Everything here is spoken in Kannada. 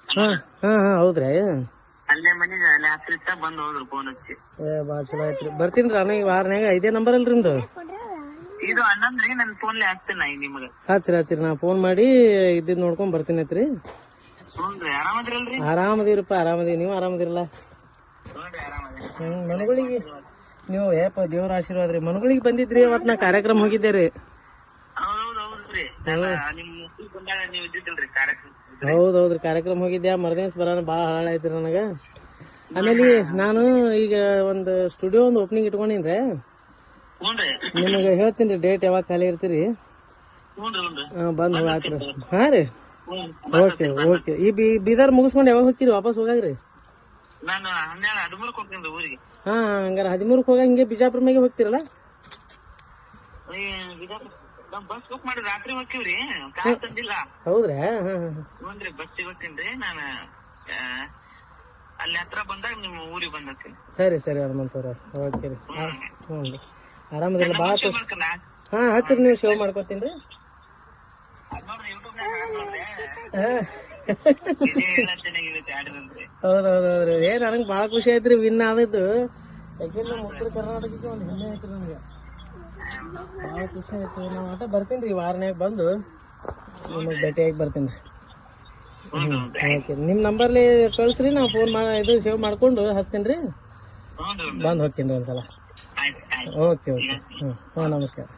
ಹಾ ಹಾ ಹಾ ಹೌದ್ರಿ ಅಲ್ಲೇ ಮನೆಗೆ ಅಲ್ಲೇ ಹತ್ತಿರ ಬಂದ್ ಹೋದ್ರು ಫೋನ್ ಹಚ್ಚಿ. ಭಾಳ ಚಲೋ ಆಯ್ತ್ರಿ. ಬರ್ತೀನಿ ನಾನು ಈ ವಾರನ್ಯಾಗ. ಇದೇ ನಂಬರ್ ಅಲ್ರಿ ನಿಮ್ದು? ಇದು ಅಣ್ಣಂದ್ರಿ ನನ್ ಫೋನ್ಲೆ ಹಾಕ್ತೇನೆ ಈಗ ನಿಮ್ಗೆ. ಹಚ್ಚಿರಿ ನಾ ಫೋನ್ ಮಾಡಿ ಇದ್ದಿದ್ ನೋಡ್ಕೊಂಡ್ ಬರ್ತೀನಿ ಐತ್ರಿ. ಹ್ಞೂನ್ರಿ ಆರಾಮದ್ರಲ್ರಿ? ಆರಾಮದಿರಪ್ಪ ಆರಾಮದಿ. ನೀವು ಆರಾಮದಿರಲ್ಲ? ಹ್ಞೂನ್ರಿ ಆರಾಮದ್ರಿ. ಮನಗಳಿಗೆ ನೀವು ಏಪ ದೇವ್ರ ಆಶೀರ್ವಾದ ರೀ. ಮನಗಳಿಗೆ ಬಂದಿದ್ರಿ ಅವತ್ ನಾ ಕಾರ್ಯಕ್ರಮ ಹೋಗಿದ್ದೆ ರೀ. ಹೌದ್ರಿ ನಿಮ್ ಮುಸ್ಲಿಂ ಬಂದಾಗ ನೀವ್ ಇದ್ದಿದ್ದಲ್ರಿ ಕಾರ್ಯಕ್ರಮ? ಹೌದೌದ್ರಿ ಕಾರ್ಯಕ್ರಮ ಹೋಗಿದ್ದೆ. ಮರದಿವ್ಸ ಬರೋಣ ಭಾಳ ಹಾಳಾಯ್ತ್ರಿ ನನಗ. ಆಮೇಲೆ ನಾನು ಈಗ ಒಂದು ಸ್ಟುಡಿಯೋ ಒಂದು ಓಪನಿಂಗ್ ಇಟ್ಕೊಂಡಿನ್ರಿ. ಹ್ಞೂನ್ರಿ ನಿಮಗೆ ಹೇಳ್ತೀನಿ ರೀ ಡೇಟ್ ಯಾವಾಗ ಖಾಲಿ ಇರ್ತೀರಿ. ಬಂದ್ ಹೋಗಾತ್ರಿ. ಹಾ ರೀ ಓಕೆ ಓಕೆ. ಈ ಬೀದರ್ ಮುಗಿಸ್ಕೊಂಡು ಯಾವಾಗ ಹೋಗ್ತೀರಿ ವಾಪಸ್ ಹೋಗಾಗ್ರಿ? ನಾನು 13 ಹೋಗ್ತೀನಿ ಊರಿಗೆ. ಹಾ ಹಂಗಾರ 13 ಹೋಗ ಹಿಂಗೆ ಬಿಜಾಪುರ ಮ್ಯಾಗೆ ಹೋಗ್ತಿರಲ್ಲ? ಬಸ್ ಬುಕ್ ಮಾಡಿ ರಾತ್ರಿ ಹೋಗ್ತೀವ್ರಿ. ಕಾರ್ ತಂದಿಲ್ಲ. ಹೌದ್ರಾ? ಹ್ಞೂನ್ರಿ ಬಸ್ ಸಿಗೋತೀನಿ. ನಾನು ಅಲ್ಲಿ ಹತ್ರ ಬಂದಾಗ ನಿಮ್ಮ ಊರಿಗೆ ಬಂದಿರ್ತೀನಿ. ಸರಿ ಹನುಮಂತವ್ರ ಓಕೆ ರೀ. ಹ್ಞೂ ರೀ ಆರಾಮದಿಲ್ಲ ಭಾಳ ಹಾ ಹಚ್ಚಿರಿ. ನೀವು ಶೋ ಮಾಡ್ಕೊತೀನಿ ರೀ. ಹೌದೌದ್ರಿ. ನನಗೆ ಭಾಳ ಖುಷಿ ಆಯ್ತ್ರಿ ವಿನ್ ಆದದ್ದು. ಯಾಕೆಂದ್ರೆ ನಮ್ಮ ಉತ್ತರ ಕರ್ನಾಟಕಕ್ಕೆ ಒಂದು ಹೆಮ್ಮೆ ಐತ್ರಿ ನಮ್ಗೆ. ಭಾಳ ಖುಷಿ ಆಯ್ತು. ನಾವು ಆಟ ಬರ್ತೀನಿ ರೀ ವಾರನ್ಯಾಗ ಬಂದು ನಿಮಗೆ ಭೇಟಿಯಾಗಿ ಬರ್ತೀನಿ ರೀ. ಓಕೆ ನಿಮ್ಮ ನಂಬರ್ಲಿ ಕಳಿಸ್ರಿ. ನಾವು ಫೋನ್ ಇದು ಸೇವ್ ಮಾಡ್ಕೊಂಡು ಹಚ್ತೀನಿ ರೀ. ಬಂದು ಹೋಗ್ತೀನಿ ರೀ ಒಂದ್ಸಲ. ಓಕೆ ಹ್ಞೂ ನಮಸ್ಕಾರ.